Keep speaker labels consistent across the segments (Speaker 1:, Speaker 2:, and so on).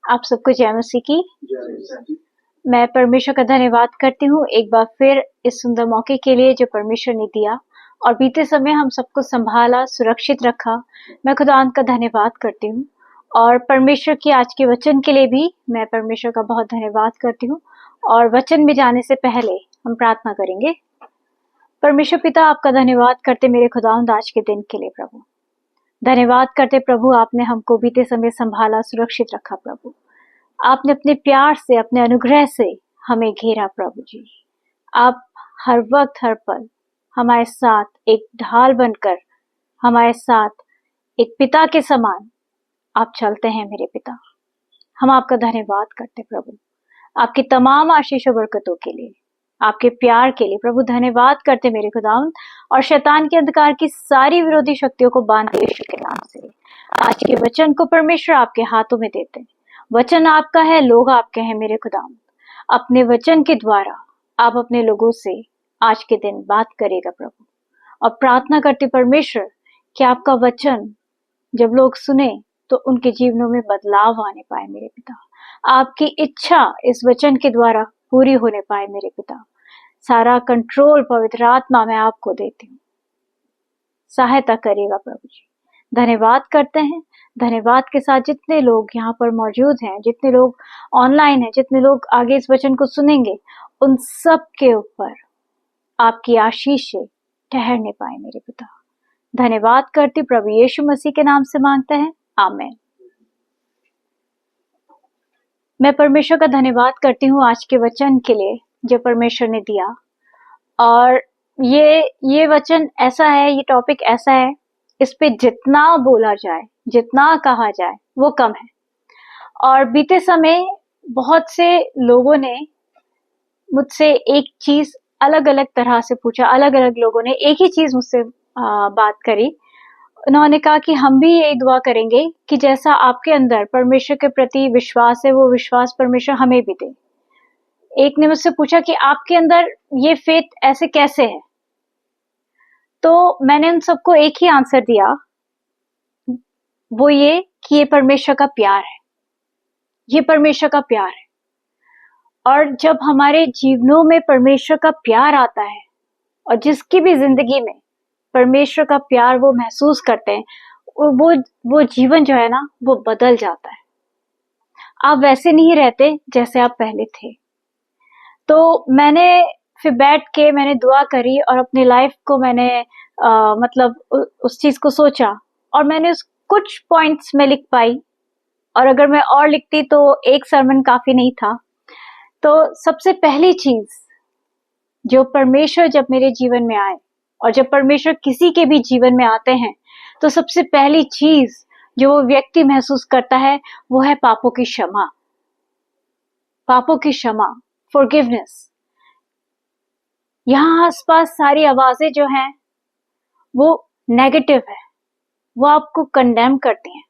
Speaker 1: आप सबको जय मसीह की। मैं परमेश्वर का धन्यवाद करती हूँ एक बार फिर इस सुंदर मौके के लिए जो परमेश्वर ने दिया और बीते समय हम सबको संभाला, सुरक्षित रखा। मैं खुदावंद का धन्यवाद करती हूँ और परमेश्वर की आज के वचन के लिए भी मैं परमेश्वर का बहुत धन्यवाद करती हूँ। और वचन में जाने से पहले हम प्रार्थना करेंगे। परमेश्वर पिता, आपका धन्यवाद करते मेरे खुदावंद आज के दिन के लिए प्रभु। धन्यवाद करते प्रभु, आपने हमको बीते समय संभाला, सुरक्षित रखा प्रभु। आपने अपने प्यार से, अपने अनुग्रह से हमें घेरा प्रभु जी। आप हर वक्त, हर पल हमारे साथ एक ढाल बनकर, हमारे साथ एक पिता के समान आप चलते हैं मेरे पिता। हम आपका धन्यवाद करते प्रभु, आपकी तमाम आशीष और बरकतों के लिए, आपके प्यार के लिए प्रभु। धन्यवाद करते मेरे खुदावंद और शैतान के अंधकार की सारी विरोधी शक्तियों को बांध के यीशु के नाम से आज के वचन को परमेश्वर आपके हाथों में देते हैं। वचन आपका है, लोग आपके हैं मेरे खुदावंद। अपने वचन के द्वारा आप अपने लोगों से आज के दिन बात करेगा प्रभु। और प्रार्थना करते परमेश्वर कि आपका वचन जब लोग सुने तो उनके जीवनों में बदलाव आने पाए मेरे पिता। आपकी इच्छा इस वचन के द्वारा पूरी होने पाए मेरे पिता। सारा कंट्रोल पवित्र आत्मा मैं आपको देती हूँ, सहायता करेगा प्रभु जी। धन्यवाद करते हैं। धन्यवाद के साथ जितने लोग यहाँ पर मौजूद हैं, जितने लोग ऑनलाइन हैं, जितने लोग आगे इस वचन को सुनेंगे, उन सब के ऊपर आपकी आशीष से ठहरने पाए मेरे पिता। धन्यवाद करती प्रभु यीशु मसीह के नाम से मांगते हैं, आमीन। मैं परमेश्वर का धन्यवाद करती हूँ आज के वचन के लिए जो परमेश्वर ने दिया। और ये वचन ऐसा है, ये टॉपिक ऐसा है, इस पे जितना बोला जाए, जितना कहा जाए वो कम है। और बीते समय बहुत से लोगों ने मुझसे एक चीज अलग अलग तरह से पूछा। अलग अलग लोगों ने एक ही चीज मुझसे बात करी। उन्होंने कहा कि हम भी यही दुआ करेंगे कि जैसा आपके अंदर परमेश्वर के प्रति विश्वास है, वो विश्वास परमेश्वर हमें भी दे। एक ने मुझसे पूछा कि आपके अंदर ये फेथ ऐसे कैसे है। तो मैंने उन सबको एक ही आंसर दिया, वो ये कि ये परमेश्वर का प्यार है। ये परमेश्वर का प्यार है। और जब हमारे जीवनों में परमेश्वर का प्यार आता है और जिसकी भी जिंदगी में परमेश्वर का प्यार वो महसूस करते हैं, वो जीवन जो है ना, वो बदल जाता है। आप वैसे नहीं रहते जैसे आप पहले थे। तो मैंने फिर बैठ के मैंने दुआ करी और अपनी लाइफ को मैंने मतलब उस चीज को सोचा और मैंने उस कुछ पॉइंट्स में लिख पाई। और अगर मैं और लिखती तो एक सरमन काफी नहीं था। तो सबसे पहली चीज जो परमेश्वर जब मेरे जीवन में आए और जब परमेश्वर किसी के भी जीवन में आते हैं, तो सबसे पहली चीज जो वो व्यक्ति महसूस करता है वो है पापों की क्षमा। पापों की क्षमा, फॉरगिवनेस। यहाँ आसपास सारी आवाजें जो हैं वो नेगेटिव है, वो आपको कंडेम करती हैं,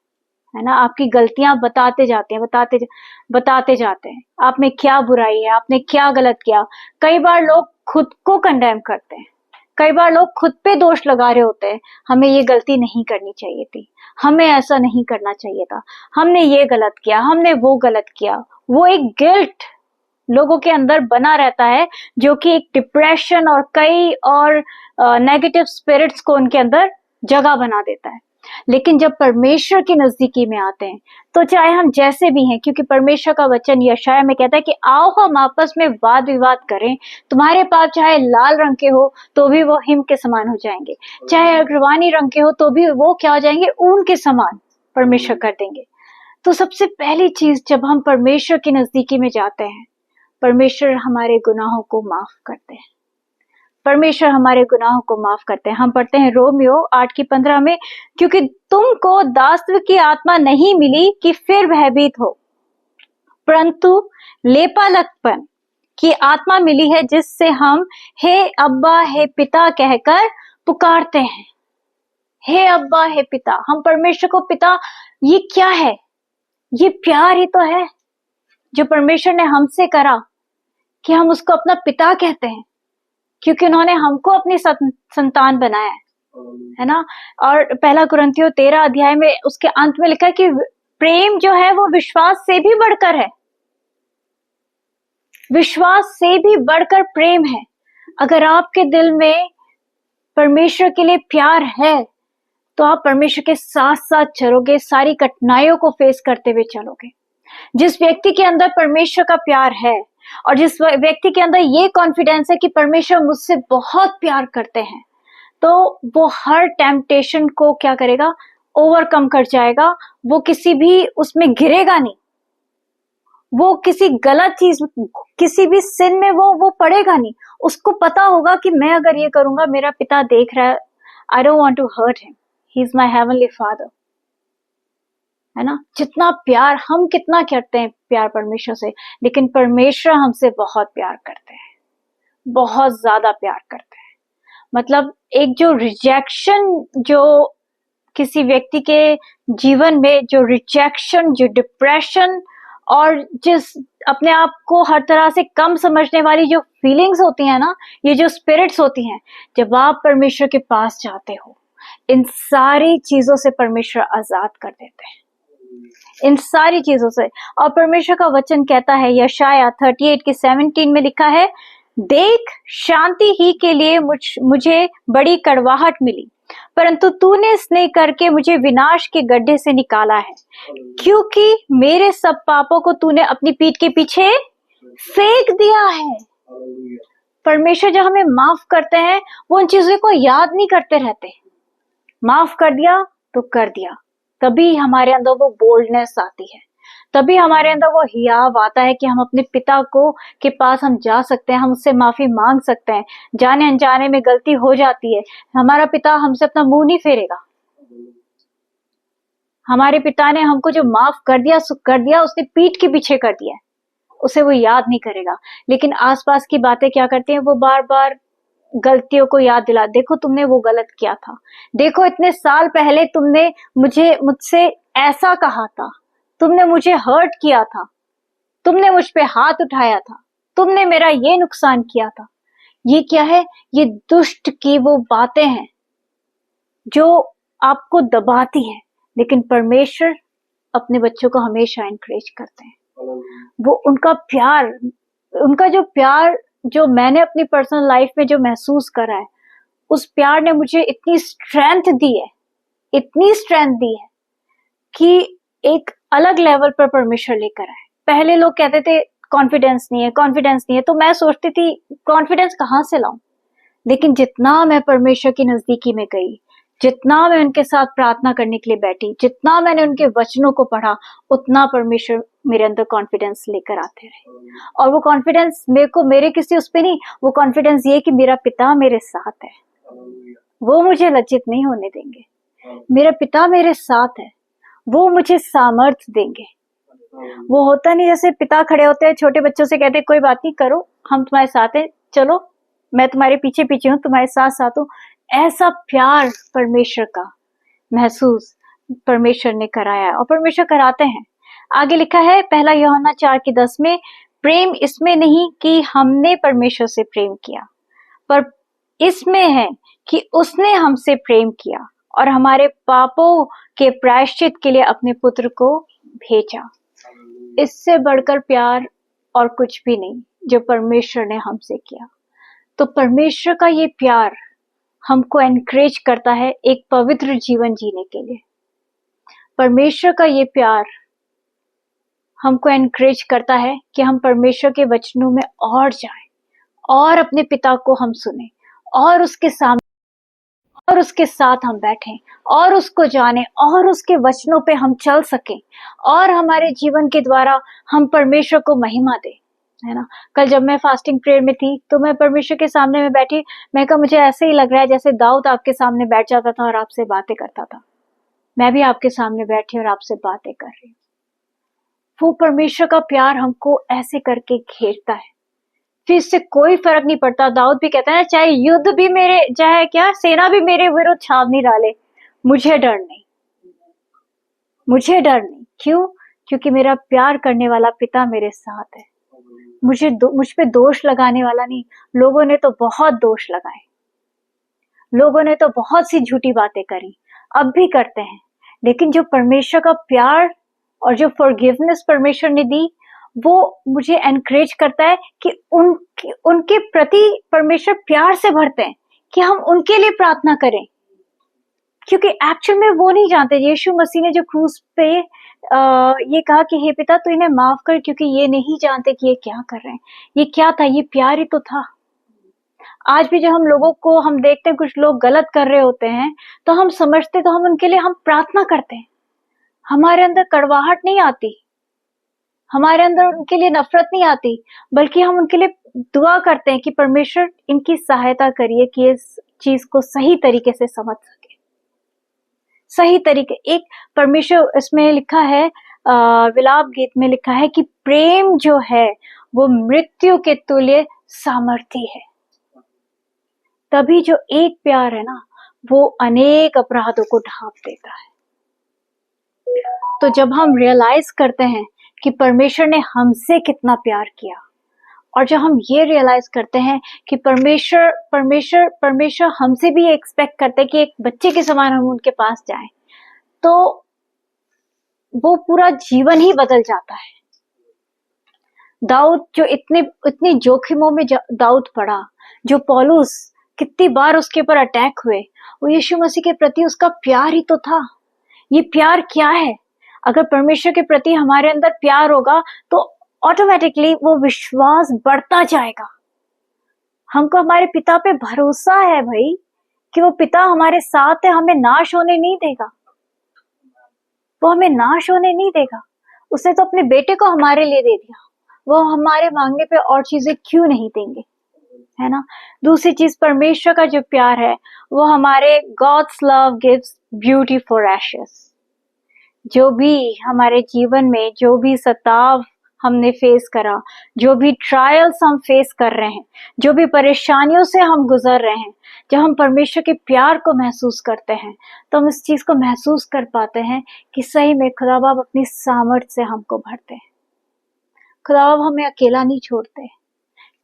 Speaker 1: है ना। आपकी गलतियां बताते जाते हैं, बताते जाते हैं, आप में क्या बुराई है, आपने क्या गलत किया। कई बार लोग खुद को कंडेम करते हैं, कई बार लोग खुद पे दोष लगा रहे होते हैं। हमें ये गलती नहीं करनी चाहिए थी, हमें ऐसा नहीं करना चाहिए था, हमने ये गलत किया, हमने वो गलत किया। वो एक गिल्ट लोगों के अंदर बना रहता है जो कि एक डिप्रेशन और कई और नेगेटिव स्पिरिट्स को उनके अंदर जगह बना देता है। लेकिन जब परमेश्वर की नजदीकी में आते हैं तो चाहे हम जैसे भी हैं, क्योंकि परमेश्वर का वचन यशायाह में कहता है कि आओ हम आपस में वाद विवाद करें, तुम्हारे पाप चाहे लाल रंग के हो तो भी वो हिम के समान हो जाएंगे, चाहे अग्रवानी रंग के हो तो भी वो क्या हो जाएंगे, ऊन के समान परमेश्वर कर देंगे। तो सबसे पहली चीज, जब हम परमेश्वर की नजदीकी में जाते हैं, परमेश्वर हमारे गुनाहों को माफ करते हैं। परमेश्वर हमारे गुनाहों को माफ करते हैं। हम पढ़ते हैं रोमियो 8:15 में, क्योंकि तुमको दासत्व की आत्मा नहीं मिली कि फिर भयभीत हो, परंतु लेपालकपन की आत्मा मिली है, जिससे हम हे अब्बा हे पिता कहकर पुकारते हैं। हे अब्बा हे पिता। हम परमेश्वर को पिता, ये क्या है? ये प्यार ही तो है जो परमेश्वर ने हमसे करा कि हम उसको अपना पिता कहते हैं, क्योंकि उन्होंने हमको अपनी संतान बनाया है ना। और 1 कुरिन्थियों 13 अध्याय में उसके अंत में लिखा है कि प्रेम जो है वो विश्वास से भी बढ़कर है, विश्वास से भी बढ़कर प्रेम है। अगर आपके दिल में परमेश्वर के लिए प्यार है तो आप परमेश्वर के साथ साथ चलोगे, सारी कठिनाइयों को फेस करते हुए चलोगे। जिस व्यक्ति के अंदर परमेश्वर का प्यार है और जिस व्यक्ति के अंदर ये कॉन्फिडेंस है कि परमेश्वर मुझसे बहुत प्यार करते हैं, तो वो हर टेम्पटेशन को क्या करेगा, ओवरकम कर जाएगा। वो किसी भी उसमें गिरेगा नहीं, वो किसी गलत चीज, किसी भी सिन में वो पड़ेगा नहीं। उसको पता होगा कि मैं अगर ये करूंगा, मेरा पिता देख रहा है, I don't want to hurt him, he is my heavenly father, है ना। जितना प्यार हम कितना करते हैं प्यार परमेश्वर से, लेकिन परमेश्वर हमसे बहुत प्यार करते हैं, बहुत ज्यादा प्यार करते हैं। मतलब एक जो रिजेक्शन, जो किसी व्यक्ति के जीवन में जो रिजेक्शन, जो डिप्रेशन और जिस अपने आप को हर तरह से कम समझने वाली जो फीलिंग्स होती हैं ना, ये जो स्पिरिट्स होती हैं, जब आप परमेश्वर के पास जाते हो, इन सारी चीजों से परमेश्वर आजाद कर देते हैं, इन सारी चीजों से। और परमेश्वर का वचन कहता है, यशाया 38 के 17 में लिखा है, देख शांति ही के लिए मुझे बड़ी कड़वाहट मिली, परंतु तूने स्नेह करके मुझे विनाश के गड्ढे से निकाला है, क्योंकि मेरे सब पापों को तूने अपनी पीठ के पीछे फेंक दिया है। परमेश्वर जब हमें माफ करते हैं, वो उन चीजों को याद नहीं करते रहते। माफ कर दिया तो कर दिया, तभी हमारे अंदर वो बोल्डनेस आती है, तभी हमारे अंदर वो हियाव आता है कि हम अपने पिता को के पास हम जा सकते हैं, हम उससे माफी मांग सकते हैं। जाने अनजाने में गलती हो जाती है, हमारा पिता हमसे अपना मुंह नहीं फेरेगा। हमारे पिता ने हमको जो माफ कर दिया सो कर दिया, उसने पीठ के पीछे कर दिया है, उसे वो याद नहीं करेगा। लेकिन आसपास की बातें क्या करती हैं, वो बार बार गलतियों को याद दिला, देखो तुमने वो गलत किया था, देखो इतने साल पहले तुमने मुझसे ऐसा कहा था, तुमने मुझे हर्ट किया था, तुमने मुझ पे हाथ उठाया था, तुमने मेरा ये नुकसान किया था। ये क्या है, ये दुष्ट की वो बातें हैं जो आपको दबाती हैं। लेकिन परमेश्वर अपने बच्चों को हमेशा एनकरेज करते हैं। वो उनका प्यार, उनका जो प्यार जो मैंने अपनी पर्सनल लाइफ में जो महसूस करा है, उस प्यार ने मुझे इतनी स्ट्रेंथ दी है, इतनी स्ट्रेंथ दी है कि एक अलग लेवल पर परमेश्वर लेकर आए। पहले लोग कहते थे कॉन्फिडेंस नहीं है, कॉन्फिडेंस नहीं है, तो मैं सोचती थी कॉन्फिडेंस कहाँ से लाऊं। लेकिन जितना मैं परमेश्वर की नजदीकी में गई, जितना मैं उनके साथ प्रार्थना करने के लिए बैठी, जितना मैंने उनके वचनों को पढ़ा, उतना परमेश्वर मेरे अंदर कॉन्फिडेंस लेकर आते रहे। और वो कॉन्फिडेंस मेरे किसी उस पे नहीं, वो कॉन्फिडेंस ये कि मेरा पिता मेरे साथ है, वो मुझे लज्जित नहीं होने देंगे। मेरा पिता मेरे साथ है, वो मुझे सामर्थ्य देंगे। वो होता नहीं जैसे पिता खड़े होते हैं, छोटे बच्चों से कहते कोई बात नहीं, करो, हम तुम्हारे साथ हैं, चलो मैं तुम्हारे पीछे पीछे हूँ, तुम्हारे साथ साथ हूँ। ऐसा प्यार परमेश्वर का महसूस परमेश्वर ने कराया है और परमेश्वर कराते हैं। आगे लिखा है पहला यूहन्ना 4:10 में, प्रेम इसमें नहीं कि हमने परमेश्वर से प्रेम किया, पर इसमें है कि उसने हमसे प्रेम किया और हमारे पापों के प्रायश्चित के लिए अपने पुत्र को भेजा। इससे बढ़कर प्यार और कुछ भी नहीं जो परमेश्वर ने हमसे किया। तो परमेश्वर का ये प्यार हमको एनकरेज करता है एक पवित्र जीवन जीने के लिए। परमेश्वर का ये प्यार हमको एनकरेज करता है कि हम परमेश्वर के वचनों में और जाएं और अपने पिता को हम सुने और उसके सामने और उसके साथ हम बैठें और उसको जाने और उसके वचनों पे हम चल सकें और हमारे जीवन के द्वारा हम परमेश्वर को महिमा दें, है ना। कल जब मैं फास्टिंग प्रेयर में थी तो मैं परमेश्वर के सामने में बैठी, मैं कहा मुझे ऐसे ही लग रहा है जैसे दाऊद आपके सामने बैठ जाता था और आपसे बातें करता था। मैं भी आपके सामने बैठी और आपसे बातें कर रही हूँ। वो परमेश्वर का प्यार हमको ऐसे करके घेरता है, फिर इससे कोई फर्क नहीं पड़ता। दाऊद भी कहता है चाहे युद्ध भी मेरे, चाहे क्या सेना भी मेरे विरुद्ध छावनी डाले, मुझे डर नहीं, मुझे डर नहीं। क्यों? क्योंकि मेरा प्यार करने वाला पिता मेरे साथ है। मुझ पे दोष लगाने वाला नहीं। लोगों ने तो बहुत दोष लगाए, लोगों ने तो बहुत सी झूठी बातें करी, अब भी करते हैं, लेकिन जो परमेश्वर का प्यार और जो फॉरगिवनेस परमेश्वर ने दी वो मुझे एनकरेज करता है कि उनके प्रति परमेश्वर प्यार से भरते हैं कि हम उनके लिए प्रार्थना करें, क्योंकि एक्चुअल में वो नहीं जानते। यीशु मसीह ने जो क्रूस पे ये कहा कि हे पिता तू इन्हें माफ कर, क्योंकि ये नहीं जानते कि ये क्या कर रहे हैं। ये क्या था? ये प्यार ही तो था। आज भी जब हम लोगों को हम देखते हैं कुछ लोग गलत कर रहे होते हैं तो हम समझते, तो हम उनके लिए हम प्रार्थना करते हैं। हमारे अंदर कड़वाहट नहीं आती, हमारे अंदर उनके लिए नफरत नहीं आती, बल्कि हम उनके लिए दुआ करते हैं कि परमेश्वर इनकी सहायता करिए कि इस चीज को सही तरीके से समझ सके। सही तरीके, एक परमेश्वर इसमें लिखा है, विलाप गीत में लिखा है कि प्रेम जो है वो मृत्यु के तुल्य सामर्थी है। तभी जो एक प्यार है ना वो अनेक अपराधों को ढांप देता है। तो जब हम रियलाइज करते हैं कि परमेश्वर ने हमसे कितना प्यार किया, और जब हम ये रियलाइज करते हैं कि परमेश्वर हमसे भी एक्सपेक्ट करते हैं कि एक बच्चे के समान हम उनके पास जाएं, तो वो पूरा जीवन ही बदल जाता है। दाऊद जो इतनी जोखिमों में दाऊद पड़ा, जो पौलुस कितनी बार उसके ऊपर अटैक हुए, वो यीशु मसीह के प्रति उसका प्यार ही तो था। ये प्यार क्या है? अगर परमेश्वर के प्रति हमारे अंदर प्यार होगा तो ऑटोमेटिकली वो विश्वास बढ़ता जाएगा। हमको हमारे पिता पे भरोसा है भाई, कि वो पिता हमारे साथ है, हमें नाश होने नहीं देगा। वो हमें नाश होने नहीं देगा। उसने तो अपने बेटे को हमारे लिए दे दिया, वो हमारे मांगने पे और चीजें क्यों नहीं देंगे, है ना। दूसरी चीज, परमेश्वर का जो प्यार है वो हमारे God's love gives beauty for ashes. जो भी हमारे जीवन में जो भी सताव हमने फेस करा, जो भी ट्रायल्स हम फेस कर रहे हैं, जो भी परेशानियों से हम गुजर रहे हैं, जब हम परमेश्वर के प्यार को महसूस करते हैं तो हम इस चीज को महसूस कर पाते हैं कि सही में खुदा बाप अपनी सामर्थ्य से हमको भरते हैं। खुदा बाप हमें अकेला नहीं छोड़ते।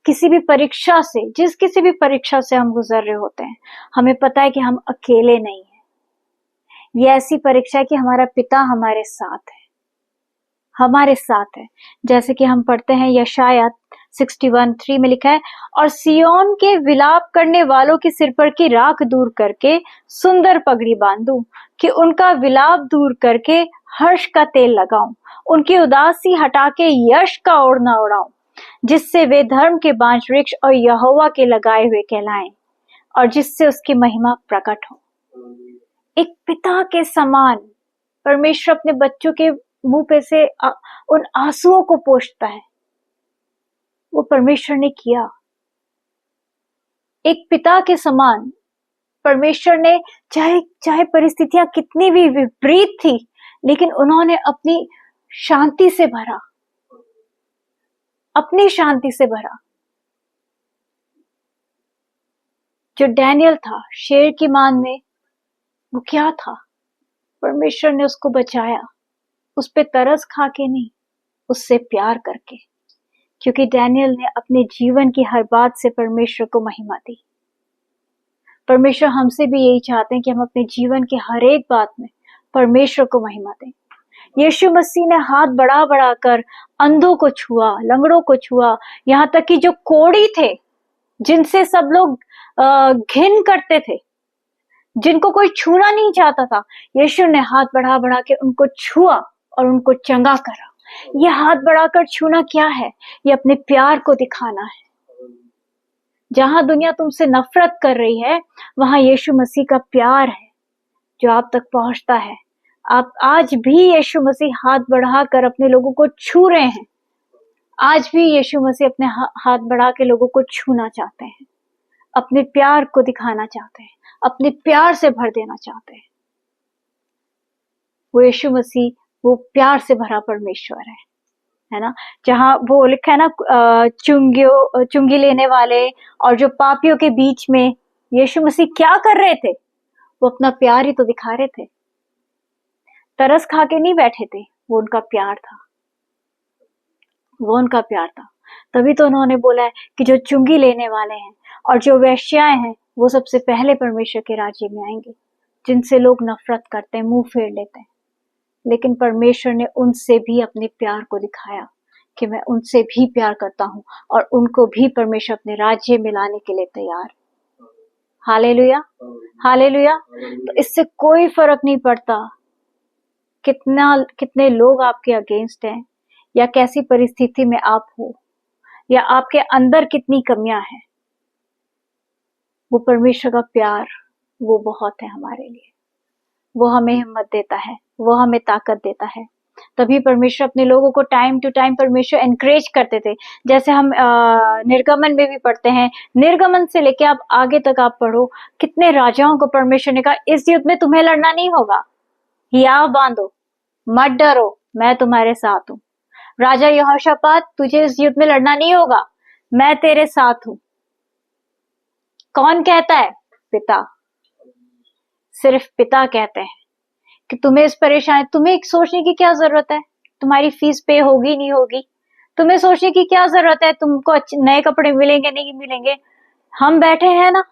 Speaker 1: किसी भी परीक्षा से, किसी भी परीक्षा से हम गुजर रहे होते हैं, हमें पता है कि हम अकेले नहीं हैं। ये ऐसी परीक्षा है कि हमारा पिता हमारे साथ है। जैसे कि हम पढ़ते हैं यशाया 61:3 में लिखा है, और सियोन के विलाप करने वालों के सिर पर की राख दूर करके सुंदर पगड़ी बांधूं, कि उनका विलाप दूर करके हर्ष का तेल लगाऊं, उनकी उदासी हटा के यश का ओढ़ना ओढ़ाऊं, जिससे वे धर्म के बांझ वृक्ष और यहोवा के लगाए हुए कहलाएं, और जिससे उसकी महिमा प्रकट हो। एक पिता के समान परमेश्वर अपने बच्चों के मुंह पे से उन आंसुओं को पोंछता है। वो परमेश्वर ने किया। एक पिता के समान परमेश्वर ने, चाहे परिस्थितियां कितनी भी विपरीत थी, लेकिन उन्होंने अपनी शांति से भरा। जो डैनियल था शेर की मान में, वो क्या था? परमेश्वर ने उसको बचाया, उस पे तरस खा के नहीं, उससे प्यार करके, क्योंकि डैनियल ने अपने जीवन की हर बात से परमेश्वर को महिमा दी। परमेश्वर हमसे भी यही चाहते हैं कि हम अपने जीवन की हर एक बात में परमेश्वर को महिमा दें। यीशु मसीह ने हाथ बढ़ा बढ़ा कर अंधों को छुआ, लंगड़ों को छुआ, यहाँ तक कि जो कोढ़ी थे, जिनसे सब लोग घिन करते थे, जिनको कोई छूना नहीं चाहता था, यीशु ने हाथ बढ़ा बढ़ा के उनको छुआ और उनको चंगा करा। ये हाथ बढ़ाकर छूना क्या है? ये अपने प्यार को दिखाना है। जहां दुनिया तुमसे नफरत कर रही है, वहां यीशु मसीह का प्यार है जो आप तक पहुंचता है। आप आज भी यीशु मसीह हाथ बढ़ाकर अपने लोगों को छू रहे हैं। आज भी यीशु मसीह अपने हाथ बढ़ा के लोगों को छूना चाहते हैं, अपने प्यार को दिखाना चाहते हैं, अपने प्यार से भर देना चाहते हैं। वो यीशु मसीह वो प्यार से भरा परमेश्वर है ना। जहां वो लिखा है ना, चुंगी लेने वाले और जो पापियों के बीच में यीशु मसीह क्या कर रहे थे? वो अपना प्यार ही तो दिखा रहे थे। तरस खा के नहीं बैठे थे, वो उनका प्यार था। तभी तो उन्होंने बोला है कि जो चुंगी लेने वाले हैं और जो वेश्याएं हैं, वो सबसे पहले परमेश्वर के राज्य में आएंगे। जिनसे लोग नफरत करते हैं, मुंह फेर लेते हैं, लेकिन परमेश्वर ने उनसे भी अपने प्यार को दिखाया कि मैं उनसे भी प्यार करता हूँ और उनको भी परमेश्वर अपने राज्य में लाने के लिए तैयार। Hallelujah, hallelujah. तो इससे कोई फर्क नहीं पड़ता कितने लोग आपके अगेंस्ट हैं, या कैसी परिस्थिति में आप हो, या आपके अंदर कितनी कमियां हैं। वो परमेश्वर का प्यार वो बहुत है हमारे लिए। वो हमें हिम्मत देता है, वो हमें ताकत देता है। तभी परमेश्वर अपने लोगों को टाइम टू टाइम परमेश्वर एनकरेज करते थे। जैसे हम निर्गमन में भी पढ़ते हैं, निर्गमन से लेके आप आगे तक आप पढ़ो, कितने राजाओं को परमेश्वर ने कहा इस युद्ध में तुम्हें लड़ना नहीं होगा, हियाव बांधो, मत डरो, मैं तुम्हारे साथ हूँ। राजा यहोशापात, तुझे इस युद्ध में लड़ना नहीं होगा, मैं तेरे साथ हूँ। कौन कहता है? पिता। सिर्फ पिता कहते हैं कि तुम्हें इस परेशानी, तुम्हें सोचने की क्या जरूरत है तुम्हारी फीस पे होगी नहीं होगी, तुम्हें सोचने की क्या जरूरत है तुमको नए कपड़े मिलेंगे नहीं मिलेंगे, हम बैठे हैं ना।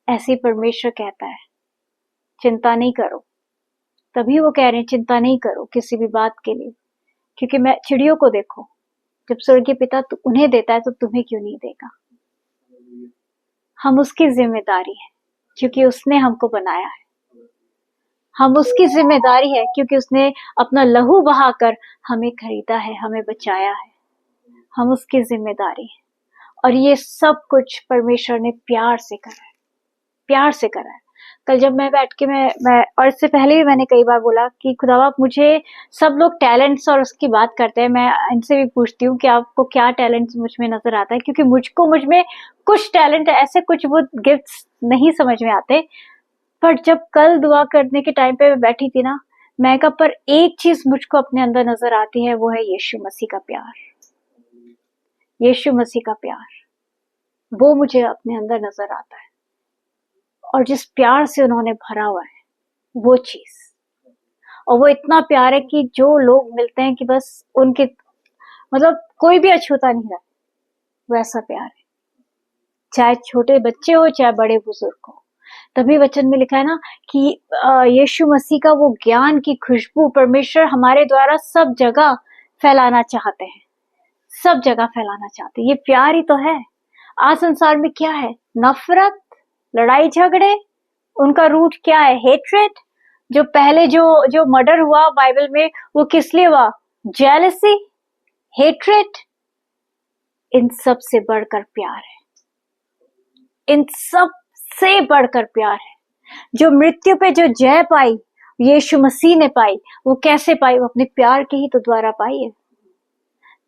Speaker 1: ऐसी परमेश्वर कहता है चिंता नहीं करो। तभी वो कह रहे हैं चिंता नहीं करो किसी भी बात के लिए, क्योंकि मैं चिड़ियों को देखो, जब स्वर्गीय पिता उन्हें देता है तो तुम्हें क्यों नहीं देगा। हम उसकी जिम्मेदारी है क्योंकि उसने हमको बनाया है। हम उसकी जिम्मेदारी है क्योंकि उसने अपना लहू बहाकर हमें खरीदा है, हमें बचाया है। हम उसकी जिम्मेदारी है। और ये सब कुछ परमेश्वर ने प्यार से करा है, प्यार से करा है। कल जब मैं बैठ के मैं और इससे पहले भी मैंने कई बार बोला कि खुदा बाप, मुझे सब लोग टैलेंट्स और उसकी बात करते हैं, मैं इनसे भी पूछती हूँ कि आपको क्या टैलेंट्स मुझ में नजर आता है, क्योंकि मुझ में कुछ टैलेंट ऐसे, कुछ वो गिफ्ट्स नहीं समझ में आते। पर जब कल दुआ करने के टाइम पे मैं बैठी थी ना, मैं कहा पर एक चीज मुझको अपने अंदर नजर आती है, वो है यीशु मसीह का प्यार। यीशु मसीह का प्यार वो मुझे अपने अंदर नजर आता है, और जिस प्यार से उन्होंने भरा हुआ है वो चीज, और वो इतना प्यार है कि जो लोग मिलते हैं कि बस उनके मतलब कोई भी अछूता नहीं रहा, वैसा प्यार है। चाहे छोटे बच्चे हो चाहे बड़े बुजुर्ग हो। तभी वचन में लिखा है ना कि यीशु मसीह का वो ज्ञान की खुशबू परमेश्वर हमारे द्वारा सब जगह फैलाना चाहते हैं, सब जगह फैलाना चाहते हैं। ये प्यार ही तो है। आज संसार में क्या है? नफरत, लड़ाई झगड़े, उनका रूट क्या है? हेट्रेड। जो पहले जो मर्डर हुआ बाइबल में, वो किस लिए हुआ? Jealousy, hatred. इन सब से बढ़कर प्यार है, इन सब से बढ़कर प्यार है। जो मृत्यु पे जो जय पाई यीशु मसीह ने पाई, वो कैसे पाई? वो अपने प्यार के ही तो द्वारा पाई है।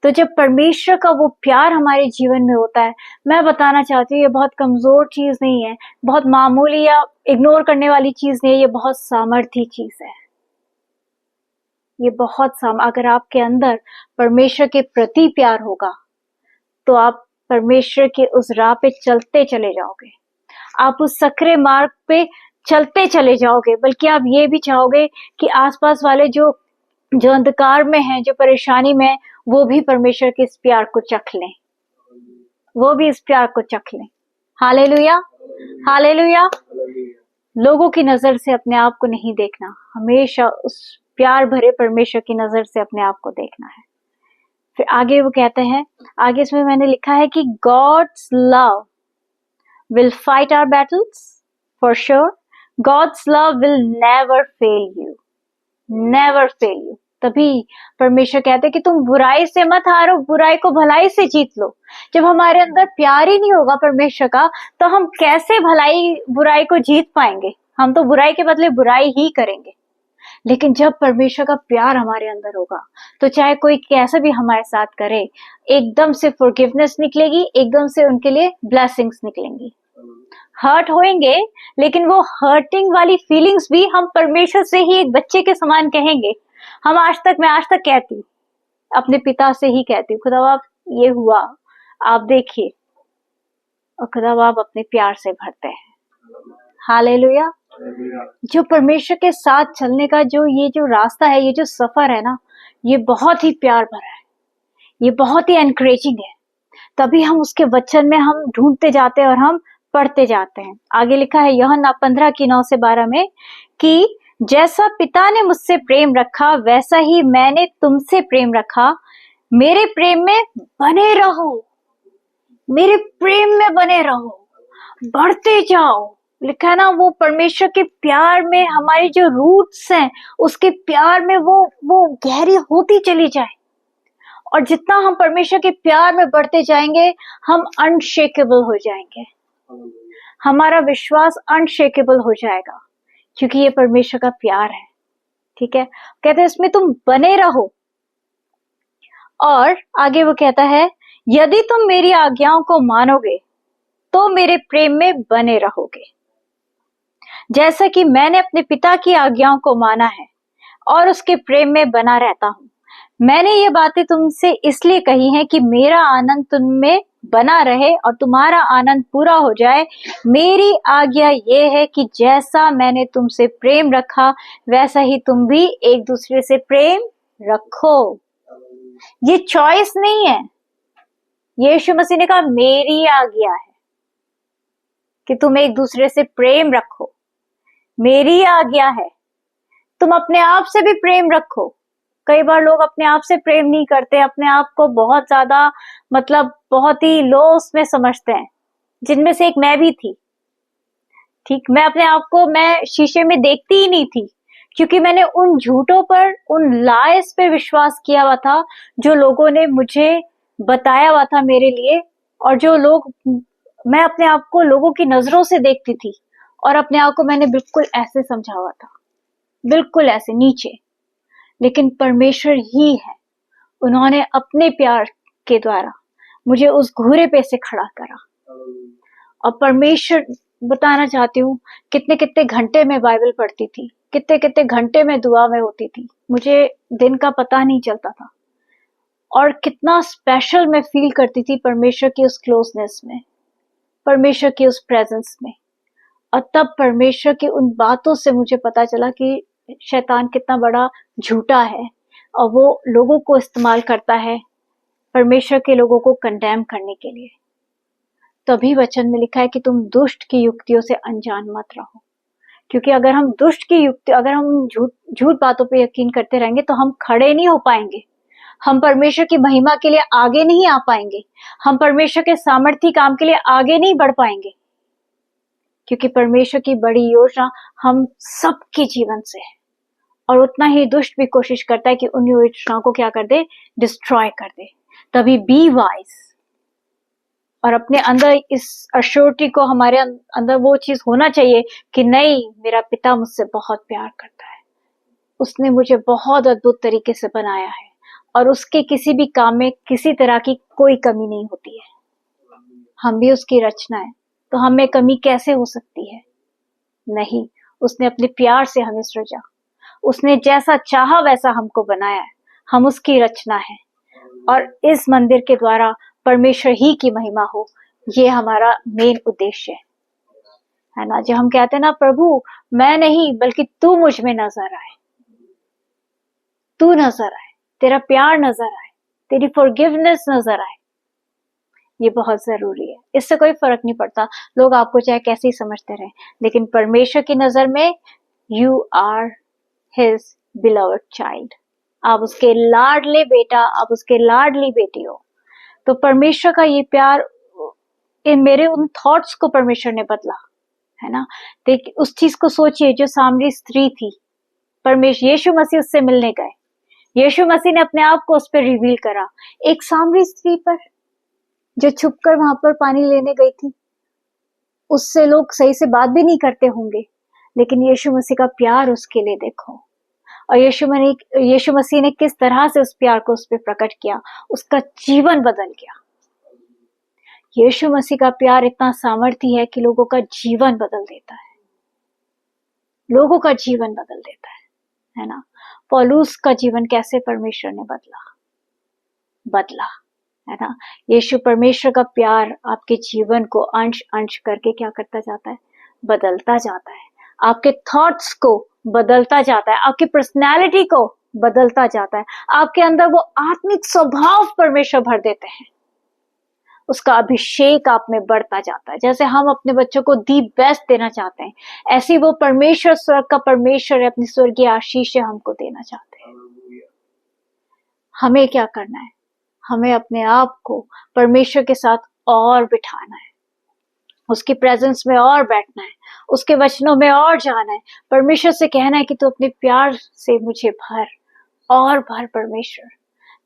Speaker 1: तो जब परमेश्वर का वो प्यार हमारे जीवन में होता है, मैं बताना चाहती हूँ ये बहुत कमजोर चीज नहीं है, बहुत मामूली या इग्नोर करने वाली चीज नहीं है, ये बहुत सामर्थी चीज है। ये बहुत अगर आपके अंदर परमेश्वर के प्रति प्यार होगा तो आप परमेश्वर के उस राह पे चलते चले जाओगे, आप उस सकरे मार्ग पे चलते चले जाओगे। बल्कि आप ये भी चाहोगे कि आसपास वाले जो अंधकार में हैं, जो परेशानी में, वो भी परमेश्वर के इस प्यार को चख लें, वो भी इस प्यार को चख लें। Hallelujah, hallelujah. लोगों की नजर से अपने आप को नहीं देखना, हमेशा उस प्यार भरे परमेश्वर की नजर से अपने आप को देखना है। फिर आगे वो कहते हैं, आगे इसमें मैंने लिखा है कि God's love will fight our battles for sure. God's love will never fail you, never fail you. तभी परमेश्वर कहते हैं कि तुम बुराई से मत हारो, बुराई को भलाई से जीत लो। जब हमारे अंदर प्यार ही नहीं होगा परमेश्वर का, तो हम कैसे बुराई को जीत पाएंगे? हम तो बुराई के बदले बुराई ही करेंगे। लेकिन जब परमेश्वर का प्यार हमारे अंदर होगा, तो चाहे कोई कैसा भी हमारे साथ करे, एकदम से फॉरगिवनेस निकलेगी, एकदम से उनके लिए ब्लेसिंग्स निकलेंगी। हर्ट होंगे, लेकिन वो हर्टिंग वाली फीलिंग्स भी हम परमेश्वर से ही एक बच्चे के समान कहेंगे। मैं आज तक कहती हूँ, अपने पिता से ही कहती हूँ, खुदा बाप ये हुआ, आप देखिए। और खुदा बाप अपने प्यार से भरते हैं। हालेलुया। जो परमेश्वर के साथ चलने का ये जो रास्ता है, ये जो सफर है ना, ये बहुत ही प्यार भरा है, ये बहुत ही एनकरेजिंग है। तभी हम उसके वचन में हम ढूंढते जाते हैं और हम पढ़ते जाते हैं। आगे लिखा है यूहन्ना 15 की 9 से 12 में कि जैसा पिता ने मुझसे प्रेम रखा वैसा ही मैंने तुमसे प्रेम रखा, मेरे प्रेम में बने रहो, मेरे प्रेम में बने रहो, बढ़ते जाओ। लिखा है ना, वो परमेश्वर के प्यार में हमारी जो रूट्स हैं, उसके प्यार में वो गहरी होती चली जाए। और जितना हम परमेश्वर के प्यार में बढ़ते जाएंगे, हम अनशेकेबल हो जाएंगे, हमारा विश्वास अनशेकेबल हो जाएगा, क्योंकि ये परमेश्वर का प्यार है। ठीक है, कहते हैं इसमें तुम बने रहो। और आगे वो कहता है, यदि तुम मेरी आज्ञाओं को मानोगे तो मेरे प्रेम में बने रहोगे, जैसा कि मैंने अपने पिता की आज्ञाओं को माना है और उसके प्रेम में बना रहता हूं। मैंने ये बातें तुमसे इसलिए कही हैं कि मेरा आनंद तुम में बना रहे और तुम्हारा आनंद पूरा हो जाए। मेरी आज्ञा ये है कि जैसा मैंने तुमसे प्रेम रखा वैसा ही तुम भी एक दूसरे से प्रेम रखो। ये चॉइस नहीं है, यीशु मसीह ने कहा मेरी आज्ञा है कि तुम एक दूसरे से प्रेम रखो, मेरी आज्ञा है। तुम अपने आप से भी प्रेम रखो। कई बार लोग अपने आप से प्रेम नहीं करते, अपने आप को बहुत ज्यादा बहुत ही लो उसमें समझते हैं, जिनमें से एक मैं भी थी। ठीक, मैं अपने आप को मैं शीशे में देखती ही नहीं थी, क्योंकि मैंने उन झूठों पर, उन लाइस पे विश्वास किया हुआ था जो लोगों ने मुझे बताया हुआ था मेरे लिए। और जो लोग, मैं अपने आप को लोगों की नजरों से देखती थी और अपने आप को मैंने बिल्कुल ऐसे समझा हुआ था, बिल्कुल ऐसे नीचे। लेकिन परमेश्वर ही है, उन्होंने अपने प्यार के द्वारा मुझे उस घूरे पे से खड़ा करा। और परमेश्वर, बताना चाहती हूँ, कितने कितने घंटे में बाइबल पढ़ती थी, कितने कितने घंटे में दुआ में होती थी, मुझे दिन का पता नहीं चलता था। और कितना स्पेशल मैं फील करती थी परमेश्वर की उस क्लोजनेस में, परमेश्वर की उस प्रेजेंस में। और तब परमेश्वर की उन बातों से मुझे पता चला कि शैतान कितना बड़ा झूठा है और वो लोगों को इस्तेमाल करता है परमेश्वर के लोगों को कंडेम करने के लिए। तभी वचन में लिखा है कि तुम दुष्ट की युक्तियों से अनजान मत रहो, क्योंकि अगर हम दुष्ट की युक्ति, अगर हम झूठ बातों पे यकीन करते रहेंगे तो हम खड़े नहीं हो पाएंगे, हम परमेश्वर की महिमा के लिए आगे नहीं आ पाएंगे, हम परमेश्वर के सामर्थी काम के लिए आगे नहीं बढ़ पाएंगे, क्योंकि परमेश्वर की बड़ी योजना हम सबके जीवन से है। और उतना ही दुष्ट भी कोशिश करता है कि उन योजनाओं को क्या कर दे, डिस्ट्रॉय कर दे। तभी बी वाइज, और अपने अंदर इस अश्योरिटी को, हमारे अंदर वो चीज होना चाहिए कि नहीं, मेरा पिता मुझसे बहुत प्यार करता है, उसने मुझे बहुत अद्भुत तरीके से बनाया है और उसके किसी भी काम में किसी तरह की कोई कमी नहीं होती है। हम भी उसकी रचना है, तो हमें कमी कैसे हो सकती है? नहीं, उसने अपने प्यार से हमें सृजा, उसने जैसा चाहा वैसा हमको बनाया है, हम उसकी रचना है। और इस मंदिर के द्वारा परमेश्वर ही की महिमा हो, ये हमारा मेन उद्देश्य है ना। जो हम कहते हैं ना, प्रभु मैं नहीं बल्कि तू मुझ में नजर आए, तू नजर आए, तेरा प्यार नजर आए, तेरी फॉरगिवनेस नजर आए, ये बहुत जरूरी है। इससे कोई फर्क नहीं पड़ता लोग आपको चाहे कैसे ही समझते रहे, लेकिन परमेश्वर की नजर में you are his beloved child, आप उसके लाडले बेटा, आप उसके लाडली बेटी हो। तो परमेश्वर का ये प्यार, इन मेरे उन थॉट्स को परमेश्वर ने बदला, है ना। देखिए उस चीज को सोचिए, जो सामरी स्त्री थी, परमेश्वर यीशु मसीह उससे मिलने गए, यीशु मसीह ने अपने आप को उस पर रिवील करा, एक सामरी स्त्री पर जो छुपकर वहां पर पानी लेने गई थी। उससे लोग सही से बात भी नहीं करते होंगे, लेकिन यीशु मसीह का प्यार उसके लिए देखो। और यीशु मसीह ने किस तरह से उस प्यार को उस पर प्रकट किया, उसका जीवन बदल गया। यीशु मसीह का प्यार इतना सामर्थी है कि लोगों का जीवन बदल देता है, लोगों का जीवन बदल देता है ना। पौलुस का जीवन कैसे परमेश्वर ने बदला, है ना। यीशु, परमेश्वर का प्यार आपके जीवन को अंश अंश करके क्या करता जाता है, बदलता जाता है, आपके थॉट्स को बदलता जाता है, आपकी पर्सनैलिटी को बदलता जाता है, आपके अंदर वो आत्मिक स्वभाव परमेश्वर भर देते हैं। उसका अभिषेक आप में बढ़ता जाता है। जैसे हम अपने बच्चों को दी बेस्ट देना चाहते हैं, ऐसी वो परमेश्वर, स्वर्ग का परमेश्वर है, अपनी स्वर्गीय आशीष हमको देना चाहते हैं। हमें क्या करना है? हमें अपने आप को परमेश्वर के साथ और बिठाना है, उसकी प्रेजेंस में और बैठना है, उसके वचनों में और जाना है, परमेश्वर से कहना है कि तू अपने प्यार से मुझे भर और भर परमेश्वर।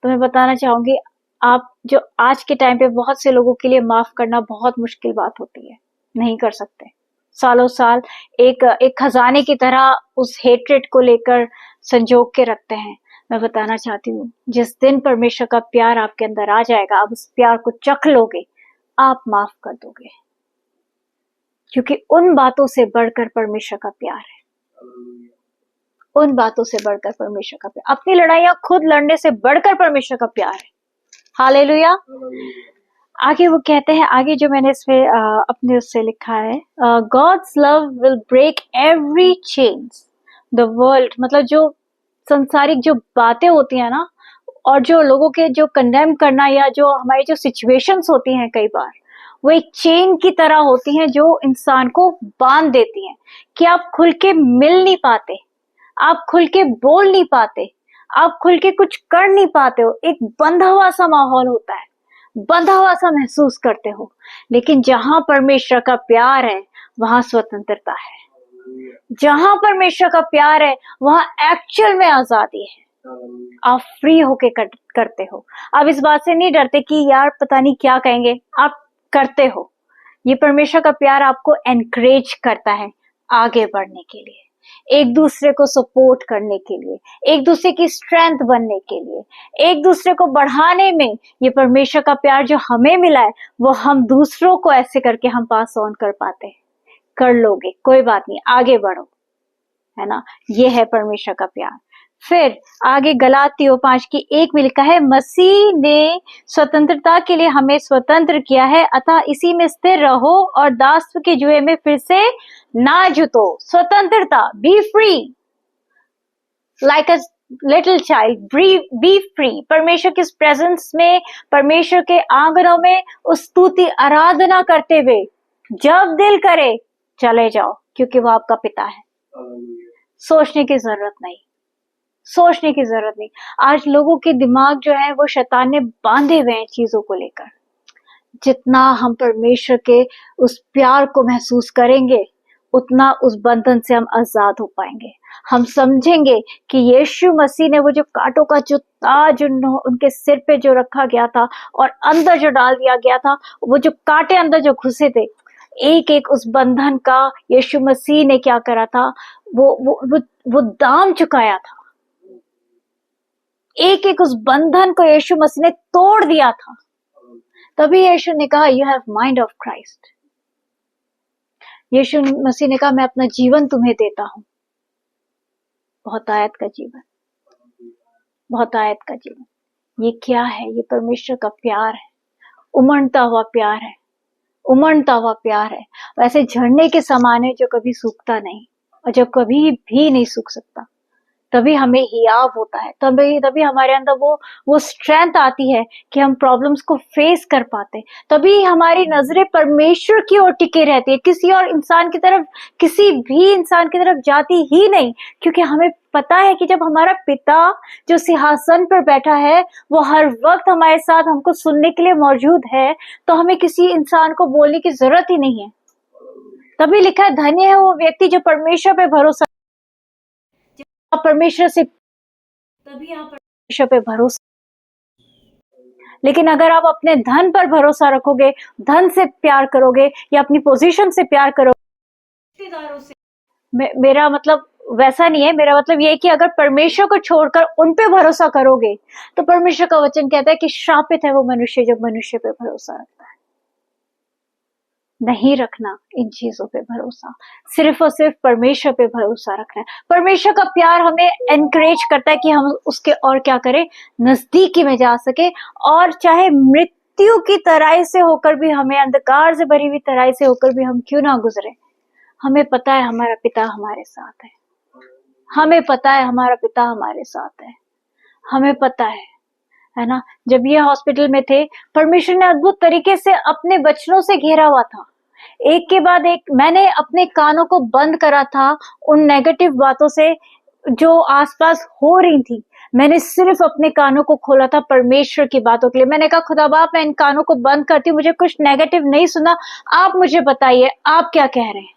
Speaker 1: तो मैं बताना चाहूंगी, आप जो आज के टाइम पे बहुत से लोगों के लिए माफ करना बहुत मुश्किल बात होती है, नहीं कर सकते। सालों साल एक खजाने की तरह उस हेट्रेड को लेकर संजोग के रखते हैं। मैं बताना चाहती हूँ, जिस दिन परमेश्वर का प्यार आपके अंदर आ जाएगा, आप उस प्यार को चख लोगे, आप माफ कर दोगे, क्योंकि उन बातों से बढ़कर परमेश्वर का प्यार है। उन बातों से बढ़कर परमेश्वर का प्यार, अपनी लड़ाइयां खुद लड़ने से बढ़कर परमेश्वर का प्यार है। हालेलुया। आगे वो कहते हैं, आगे जो मैंने इसमें अपने उससे लिखा है, God's love will break every chains the world, मतलब जो संसारिक जो बातें होती है ना, और जो लोगों के जो कंडेम करना, या जो हमारी जो सिचुएशंस होती हैं, कई बार वो एक चेन की तरह होती हैं जो इंसान को बांध देती हैं कि आप खुल के मिल नहीं पाते, आप खुल के बोल नहीं पाते, आप खुल के कुछ कर नहीं पाते हो। एक बंधा हुआ सा माहौल होता है, बंधा हुआ सा महसूस करते हो। लेकिन जहां परमेश्वर का प्यार है वहां स्वतंत्रता है, जहां परमेश्वर का प्यार है वहां एक्चुअल में आजादी है। आप फ्री होके करते हो, आप इस बात से नहीं डरते कि यार पता नहीं क्या कहेंगे, आप करते हो। ये परमेश्वर का प्यार आपको एनकरेज करता है आगे बढ़ने के लिए, एक दूसरे को सपोर्ट करने के लिए, एक दूसरे की स्ट्रेंथ बनने के लिए, एक दूसरे को बढ़ाने में। ये परमेश्वर का प्यार जो हमें मिला है, वो हम दूसरों को ऐसे करके हम पास ऑन कर पाते हैं। कर लोगे, कोई बात नहीं, आगे बढ़ो, है ना। ये है परमेश्वर का प्यार। फिर आगे गलातियों 5:1 में लिखा है, मसीह ने स्वतंत्रता के लिए हमें स्वतंत्र किया है, अतः इसी में स्थिर रहो और दासत्व के जुए में फिर से ना जुतो। स्वतंत्रता, B free like a little child, B free. परमेश्वर की प्रेजेंस में, परमेश्वर के आंगनों में उस स्तुति आराधना करते हुए जब दिल करे चले जाओ, क्योंकि वो आपका पिता है। सोचने की जरूरत नहीं, सोचने की जरूरत नहीं। आज लोगों के दिमाग जो है वो शैतान ने बांधे हुए हैं चीजों को लेकर। जितना हम परमेश्वर के उस प्यार को महसूस करेंगे, उतना उस बंधन से हम आजाद हो पाएंगे। हम समझेंगे कि यीशु मसीह ने वो जो कांटों का जो ताज उनके सिर पे जो रखा गया था और अंदर जो डाल दिया गया था, वो जो कांटे अंदर जो घुसे थे, एक एक उस बंधन का यीशु मसीह ने क्या करा था, वो दाम चुकाया था। एक एक उस बंधन को यीशु मसीह ने तोड़ दिया था। तभी यीशु ने कहा, you have mind of Christ. यीशु मसीह ने कहा, मैं अपना जीवन तुम्हें देता हूं। बहुत आयत का जीवन, बहुत आयत का जीवन। ये क्या है? ये परमेश्वर का प्यार है, उमड़ता हुआ प्यार है, उमड़ता हुआ प्यार है। वैसे झरने के समान है जो कभी सूखता नहीं और जो कभी भी नहीं सूख सकता। तभी हमें हियाव होता है, तभी हमारे अंदर वो स्ट्रेंथ आती है कि हम प्रॉब्लम्स को फेस कर पाते। तभी हमारी नजरें परमेश्वर की ओर टिके रहती है, किसी और इंसान की तरफ, किसी भी इंसान की तरफ जाती ही नहीं। क्योंकि हमें पता है कि जब हमारा पिता जो सिंहासन पर बैठा है वो हर वक्त हमारे साथ हमको सुनने के लिए मौजूद है, तो हमें किसी इंसान को बोलने की जरूरत ही नहीं है। तभी लिखा है, धन्य है वो व्यक्ति जो परमेश्वर पे भरोसा, परमेश्वर से, तभी आप परमेश्वर पे भरोसा। लेकिन अगर आप अपने धन पर भरोसा रखोगे, धन से प्यार करोगे या अपनी पोजीशन से प्यार करोगे, रिश्तेदारों से, मेरा मतलब वैसा नहीं है। मेरा मतलब ये है कि अगर परमेश्वर को छोड़कर उन पे भरोसा करोगे, तो परमेश्वर का वचन कहता है कि श्रापित है वो मनुष्य जो मनुष्य पे भरोसा रखता है। नहीं रखना इन चीजों पे भरोसा, सिर्फ और सिर्फ परमेश्वर पे भरोसा रखना है। परमेश्वर का प्यार हमें एनकरेज करता है कि हम उसके और क्या करें, नजदीकी में जा सके। और चाहे मृत्यु की तराई से होकर भी, हमें अंधकार से भरी हुई तराई से होकर भी हम क्यों ना गुजरे, हमें पता है हमारा पिता हमारे साथ है। हमें पता है हमारा पिता हमारे साथ है। हमें पता है है ना। जब ये हॉस्पिटल में थे, परमेश्वर ने अद्भुत तरीके से अपने वचनों से घेरा हुआ था। एक के बाद एक मैंने अपने कानों को बंद करा था उन नेगेटिव बातों से जो आसपास हो रही थी। मैंने सिर्फ अपने कानों को खोला था परमेश्वर की बातों के लिए। मैंने कहा, खुदा बाप, मैं इन कानों को बंद करती हूँ, मुझे कुछ नेगेटिव नहीं सुना, आप मुझे बताइए आप क्या कह रहे हैं।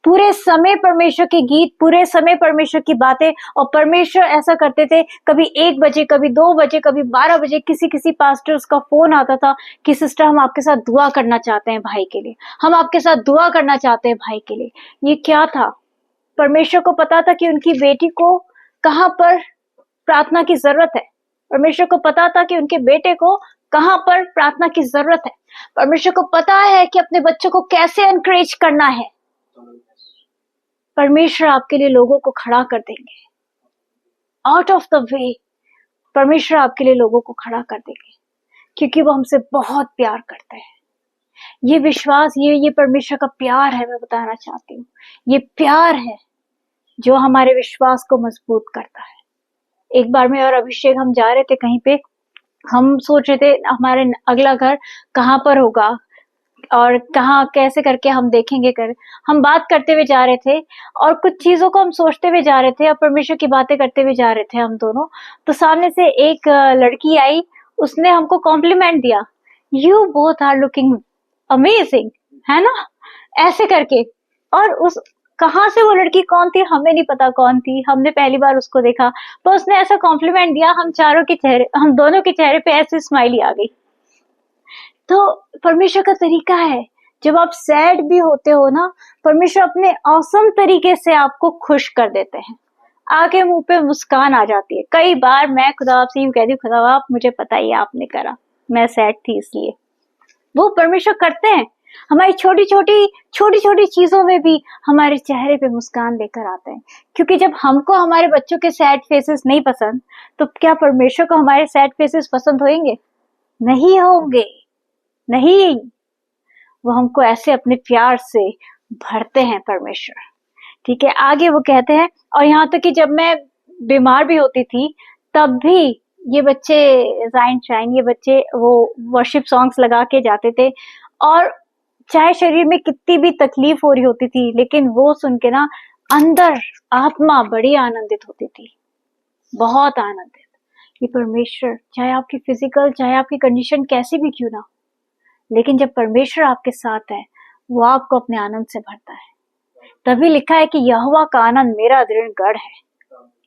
Speaker 1: पूरे समय परमेश्वर के गीत, पूरे समय परमेश्वर की बातें। और परमेश्वर ऐसा करते थे, कभी 1 बजे, कभी 2 बजे, कभी 12 बजे किसी पास्टर्स का फोन आता था कि सिस्टर, हम आपके साथ दुआ करना चाहते हैं भाई के लिए, हम आपके साथ दुआ करना चाहते हैं भाई के लिए। ये क्या था? परमेश्वर को पता था कि उनकी बेटी को कहाँ पर प्रार्थना की जरूरत है। परमेश्वर को पता था कि उनके बेटे को कहाँ पर प्रार्थना की जरूरत है। परमेश्वर को पता है कि अपने बच्चों को कैसे एनकरेज करना है। परमेश्वर आपके लिए लोगों को खड़ा कर देंगे, आउट ऑफ द वे। परमेश्वर आपके लिए लोगों को खड़ा कर देंगे, क्योंकि वो हमसे बहुत प्यार करते हैं। ये विश्वास, ये परमेश्वर का प्यार है, मैं बताना चाहती हूँ। ये प्यार है जो हमारे विश्वास को मजबूत करता है। एक बार मैं और अभिषेक, हम जा रहे थे कहीं पे, हम सोच रहे थे हमारे अगला घर कहाँ पर होगा और कहाँ कैसे करके हम देखेंगे कर। हम बात करते हुए जा रहे थे और कुछ चीजों को हम सोचते हुए जा रहे थे और परमेश्वर की बातें करते हुए जा रहे थे हम दोनों। तो सामने से एक लड़की आई, उसने हमको कॉम्प्लीमेंट दिया, you both are looking amazing, है ना, ऐसे करके। और उस कहाँ से वो लड़की कौन थी हमें नहीं पता कौन थी, हमने पहली बार उसको देखा, तो उसने ऐसा कॉम्प्लीमेंट दिया, हम दोनों के चेहरे पे ऐसे स्माइली आ गई। तो परमेश्वर का तरीका है, जब आप सैड भी होते हो ना, परमेश्वर अपने औसम तरीके से आपको खुश कर देते हैं। आगे मुंह पे मुस्कान आ जाती है। कई बार मैं खुदा आपसे यूं कहती हूँ, खुदा आप मुझे पता ही आपने करा, मैं सैड थी इसलिए। वो परमेश्वर करते हैं, हमारी छोटी छोटी चीजों में भी हमारे चेहरे पे मुस्कान लेकर आते हैं। क्योंकि जब हमको हमारे बच्चों के सैड फेसेस नहीं पसंद, तो क्या परमेश्वर को हमारे सैड फेसेस पसंद होंगे? नहीं होंगे, नहीं। वो हमको ऐसे अपने प्यार से भरते हैं परमेश्वर। ठीक है, आगे वो कहते हैं, और यहाँ तक कि जब मैं बीमार भी होती थी, तब भी ये बच्चे जाइन शाइन, ये बच्चे वो वर्शिप सॉन्ग्स लगा के जाते थे। और चाहे शरीर में कितनी भी तकलीफ हो रही होती थी, लेकिन वो सुन के ना अंदर आत्मा बड़ी आनंदित होती थी, बहुत आनंदित। ये परमेश्वर, चाहे आपकी फिजिकल, चाहे आपकी कंडीशन कैसी भी क्यों ना, लेकिन जब परमेश्वर आपके साथ है, वो आपको अपने आनंद से भरता है। तभी लिखा है कि यहोवा का आनंद मेरा दृढ़ गढ़ है।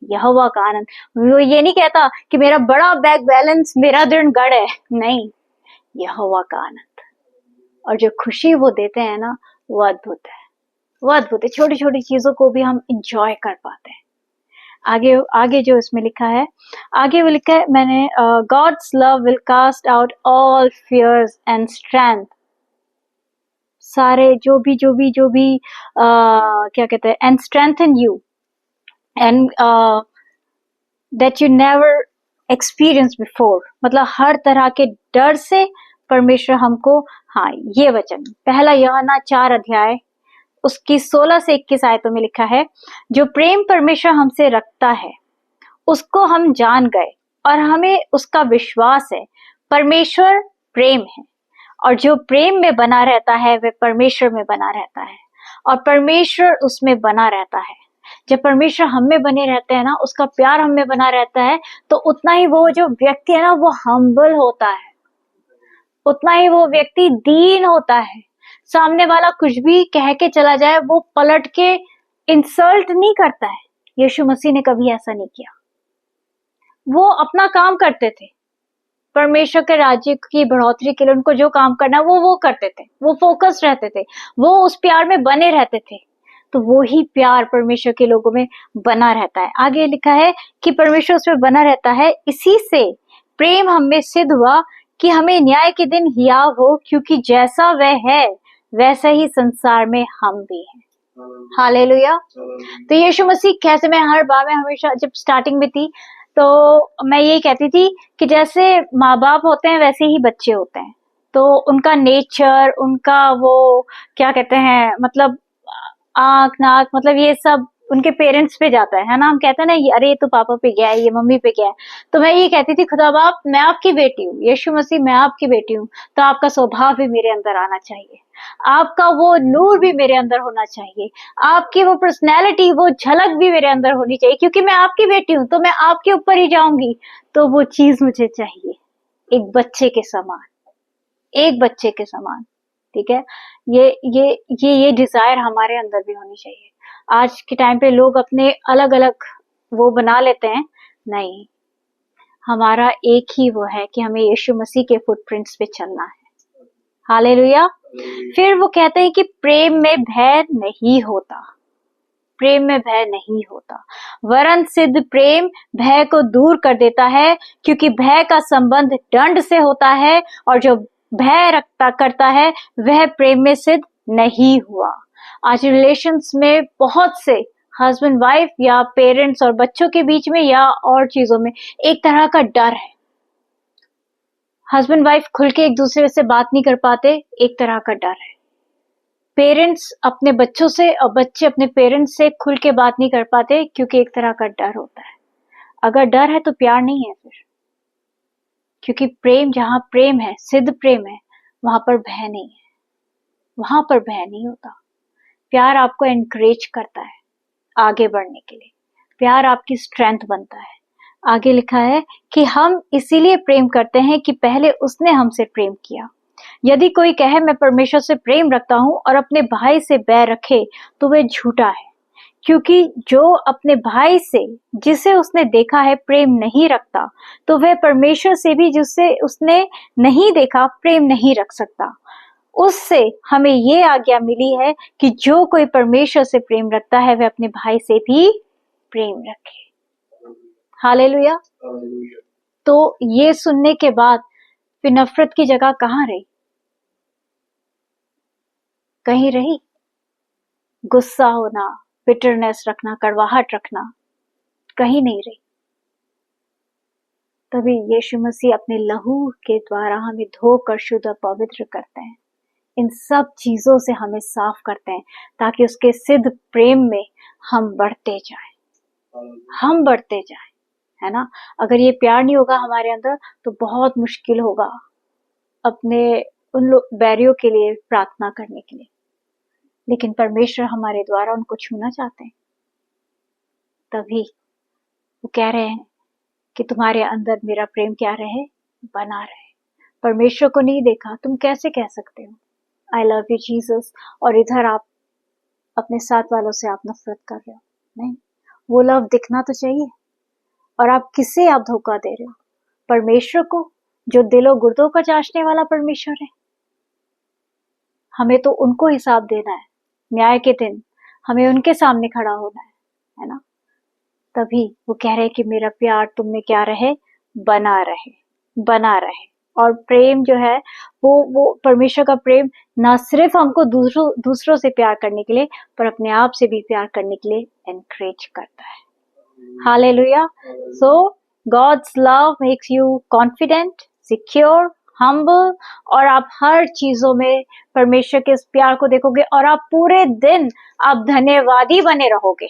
Speaker 1: यहोवा का आनंद, वो ये नहीं कहता कि मेरा बड़ा बैंक बैलेंस मेरा दृढ़ गढ़ है, नहीं, यहोवा का आनंद। और जो खुशी वो देते हैं ना, वो अद्भुत है, वो अद्भुत है। छोटी छोटी चीजों को भी हम इंजॉय कर पाते हैं। आगे आगे जो इसमें लिखा है, आगे वो लिखा है मैंने, God's love will cast out all fears and strength. सारे जो भी क्या कहते हैं, and strengthen you and that you never experience before. मतलब हर तरह के डर से परमेश्वर हमको, हाँ, ये वचन पहला यूहन्ना 4 अध्याय उसकी 16 से 21 आयतों में लिखा है, जो प्रेम परमेश्वर हमसे रखता है उसको हम जान गए और हमें उसका विश्वास है। परमेश्वर प्रेम है और जो प्रेम में बना रहता है वह परमेश्वर में बना रहता है और परमेश्वर उसमें बना रहता है। जब परमेश्वर हम में बने रहते हैं ना, उसका प्यार हम में बना रहता है, तो उतना ही वो जो व्यक्ति है ना, वो हम्बल होता है, उतना ही वो व्यक्ति दीन होता है। सामने वाला कुछ भी कह के चला जाए, वो पलट के इंसल्ट नहीं करता है। यीशु मसीह ने कभी ऐसा नहीं किया। वो अपना काम करते थे, परमेश्वर के राज्य की बढ़ोतरी के लिए उनको जो काम करना वो करते थे, वो फोकस रहते थे, वो उस प्यार में बने रहते थे। तो वो ही प्यार परमेश्वर के लोगों में बना रहता है। आगे लिखा है कि परमेश्वर उसमें बना रहता है, इसी से प्रेम हम में सिद्ध हुआ कि हमें न्याय के दिन हियाव हो, क्योंकि जैसा वह है वैसा ही संसार में हम भी हैं। हालेलुया। तो यीशु मसीह कैसे, मैं हर बार में हमेशा जब स्टार्टिंग में थी तो मैं यही कहती थी कि जैसे माँ बाप होते हैं वैसे ही बच्चे होते हैं। तो उनका नेचर, उनका वो क्या कहते हैं, मतलब आंख नाक, मतलब ये सब उनके पेरेंट्स पे जाता है ना। हम कहते हैं ना, अरे ये तो पापा पे गया है, ये मम्मी पे गया है। तो मैं ये कहती थी, खुदा बाप मैं आपकी बेटी हूँ, यीशु मसीह मैं आपकी बेटी हूँ, तो आपका स्वभाव भी मेरे अंदर आना चाहिए, आपका वो नूर भी मेरे अंदर होना चाहिए, आपकी वो पर्सनैलिटी, वो झलक भी मेरे अंदर होनी चाहिए, क्योंकि मैं आपकी बेटी हूँ तो मैं आपके ऊपर ही जाऊंगी। तो वो चीज मुझे चाहिए, एक बच्चे के समान, एक बच्चे के समान। ठीक है, ये डिजायर हमारे अंदर भी होनी चाहिए। आज के टाइम पे लोग अपने अलग अलग वो बना लेते हैं, नहीं, हमारा एक ही वो है कि हमें यीशु मसीह के फुटप्रिंट्स पे चलना है। हालेलुया। फिर वो कहते हैं कि प्रेम में भय नहीं होता, प्रेम में भय नहीं होता, वरन सिद्ध प्रेम भय को दूर कर देता है, क्योंकि भय का संबंध दंड से होता है, और जो भय रखता करता है वह प्रेम में सिद्ध नहीं हुआ। आज रिलेशंस में बहुत से हस्बैंड वाइफ या पेरेंट्स और बच्चों के बीच में या और चीजों में एक तरह का डर है। हस्बैंड वाइफ खुल के एक दूसरे से बात नहीं कर पाते, एक तरह का डर है। पेरेंट्स अपने बच्चों से और बच्चे अपने पेरेंट्स से खुल के बात नहीं कर पाते, क्योंकि एक तरह का डर होता है। अगर डर है तो प्यार नहीं है फिर, क्योंकि प्रेम, जहां प्रेम है, सिद्ध प्रेम है, वहां पर भय नहीं है, वहां पर भय नहीं होता। प्यार आपको एनकरेज करता है आगे बढ़ने के लिए, प्यार आपकी स्ट्रेंथ बनता है। आगे लिखा है कि हम इसीलिए प्रेम करते हैं कि पहले उसने हमसे प्रेम किया। यदि कोई कहे मैं परमेश्वर से प्रेम रखता हूं और अपने भाई से बैर रखे, तो वह झूठा है, क्योंकि जो अपने भाई से जिसे उसने देखा है प्रेम नहीं रखता, तो वह परमेश्वर से भी जिसे उसने नहीं देखा प्रेम नहीं रख सकता। उससे हमें ये आज्ञा मिली है कि जो कोई परमेश्वर से प्रेम रखता है वह अपने भाई से भी प्रेम रखे। हालेलुया। तो ये सुनने के बाद फिर नफरत की जगह कहाँ रही? कहीं रही? गुस्सा होना, बिटरनेस रखना, कड़वाहट रखना, कहीं नहीं रही। तभी यीशु मसीह अपने लहू के द्वारा हमें धोकर शुद्ध और पवित्र करते हैं, इन सब चीजों से हमें साफ करते हैं, ताकि उसके सिद्ध प्रेम में हम बढ़ते जाएं, हम बढ़ते जाएं, है ना। अगर ये प्यार नहीं होगा हमारे अंदर तो बहुत मुश्किल होगा अपने उन लोग बैरियों के लिए प्रार्थना करने के लिए, लेकिन परमेश्वर हमारे द्वारा उनको छूना चाहते हैं। तभी वो कह रहे हैं कि तुम्हारे अंदर मेरा प्रेम क्या रहे, बना रहे। परमेश्वर को नहीं देखा, तुम कैसे कह सकते हो आई लव यू जीसस, और इधर आप अपने साथ वालों से आप नफरत कर रहे हो? नहीं, वो लव दिखना तो चाहिए। और आप किससे आप धोखा दे रहे हो? परमेश्वर को, जो दिलो गुर्दों का जांचने वाला परमेश्वर है। हमें तो उनको हिसाब देना है, न्याय के दिन हमें उनके सामने खड़ा होना है ना। तभी वो कह रहे कि मेरा प्यार तुम में क्या रहे, बना रहे, बना रहे। और प्रेम जो है वो परमेश्वर का प्रेम ना सिर्फ हमको दूसरों से प्यार करने के लिए, पर अपने आप से भी प्यार करने के लिए एनकरेज करता है। Hallelujah. So God's love makes you confident, secure, humble, और आप हर चीजों में परमेश्वर के इस प्यार को देखोगे, और आप पूरे दिन आप धन्यवादी बने रहोगे।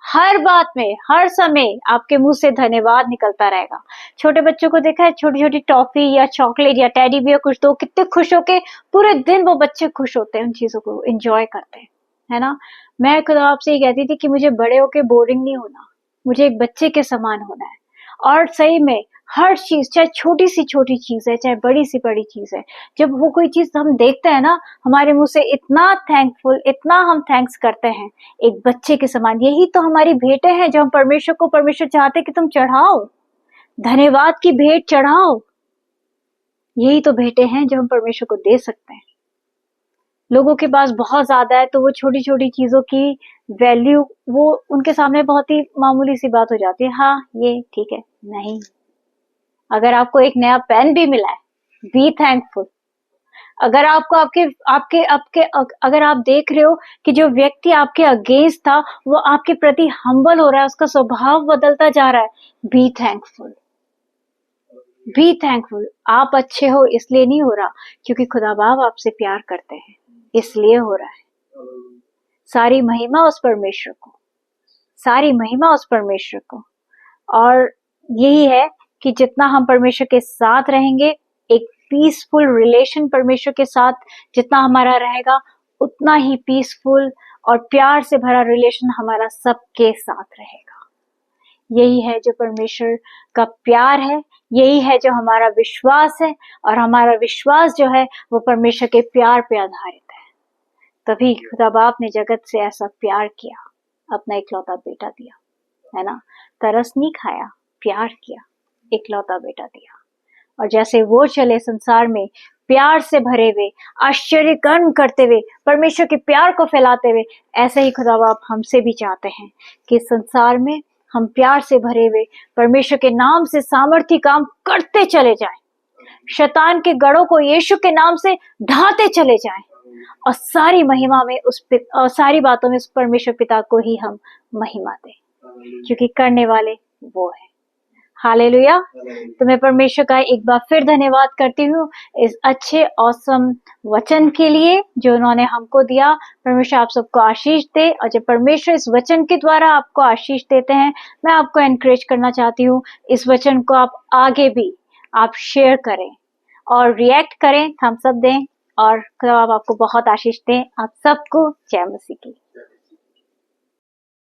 Speaker 1: हर बात में, हर समय आपके मुंह से धन्यवाद निकलता रहेगा। छोटे बच्चों को देखा है, छोटी छोटी टॉफी या चॉकलेट या टेडी बियर कुछ दो, कितने खुश होके पूरे दिन वो बच्चे खुश होते हैं, उन चीजों को एंजॉय करते हैं, है ना। मैं खुद आपसे ये कहती थी कि मुझे बड़े होके बोरिंग नहीं होना, मुझे एक बच्चे के समान होना है। और सही में हर चीज, चाहे छोटी सी छोटी चीज है, चाहे बड़ी सी बड़ी चीज है, जब वो कोई चीज हम देखते हैं ना, हमारे मुंह से इतना थैंकफुल, इतना हम थैंक्स करते हैं, एक बच्चे के समान। यही तो हमारी भेंटें हैं जो हम परमेश्वर को, परमेश्वर चाहते कि तुम चढ़ाओ, धन्यवाद की भेंट चढ़ाओ। यही तो भेंटें हैं जो हम परमेश्वर को दे सकते हैं। लोगों के पास बहुत ज्यादा है तो वो छोटी छोटी चीजों की वैल्यू वो उनके सामने बहुत ही मामूली सी बात हो जाती है, हाँ ये ठीक है। नहीं, अगर आपको एक नया पेन भी मिला है, बी थैंकफुल। अगर आपको आपके आपके आपके अगर आप देख रहे हो कि जो व्यक्ति आपके अगेंस्ट था वो आपके प्रति हम्बल हो रहा है, उसका स्वभाव बदलता जा रहा है, बी थैंकफुल, बी थैंकफुल। आप अच्छे हो इसलिए नहीं हो रहा, क्योंकि खुदा बाप आपसे प्यार करते हैं इसलिए हो रहा है। सारी महिमा उस परमेश्वर को, सारी महिमा उस परमेश्वर को। और यही है कि जितना हम परमेश्वर के साथ रहेंगे, एक पीसफुल रिलेशन परमेश्वर के साथ जितना हमारा रहेगा, उतना ही पीसफुल और प्यार से भरा रिलेशन हमारा सबके साथ रहेगा। यही है जो परमेश्वर का प्यार है, यही है जो हमारा विश्वास है, और हमारा विश्वास जो है वो परमेश्वर के प्यार पे आधारित है। तभी खुदा बाप ने जगत से ऐसा प्यार किया, अपना इकलौता बेटा दिया, है ना। तरस नहीं खाया, प्यार किया, इकलौता बेटा दिया। और जैसे वो चले संसार में प्यार से भरे हुए, आश्चर्य कर्म करते हुए, परमेश्वर के प्यार को फैलाते हुए, ऐसे ही खुदा बाप हमसे भी चाहते हैं कि संसार में हम प्यार से भरे हुए परमेश्वर के नाम से सामर्थी काम करते चले जाएं, शैतान के गढ़ों को यीशु के नाम से ढाते चले जाएं, और सारी महिमा में और सारी बातों में उस परमेश्वर पिता को ही हम महिमा दें, क्योंकि करने वाले वो है। हालेलुया। तो मैं परमेश्वर का एक बार फिर धन्यवाद करती हूँ इस अच्छे औसम वचन के लिए जो उन्होंने हमको दिया। परमेश्वर आप सबको आशीष दे, और जब परमेश्वर इस वचन के द्वारा आपको आशीष देते हैं, मैं आपको एनकरेज करना चाहती हूँ, इस वचन को आप आगे भी आप शेयर करें और रिएक्ट करें, थम्स अप दें, और खुदा आपको बहुत आशीष दें। आप सबको जय मसीह की।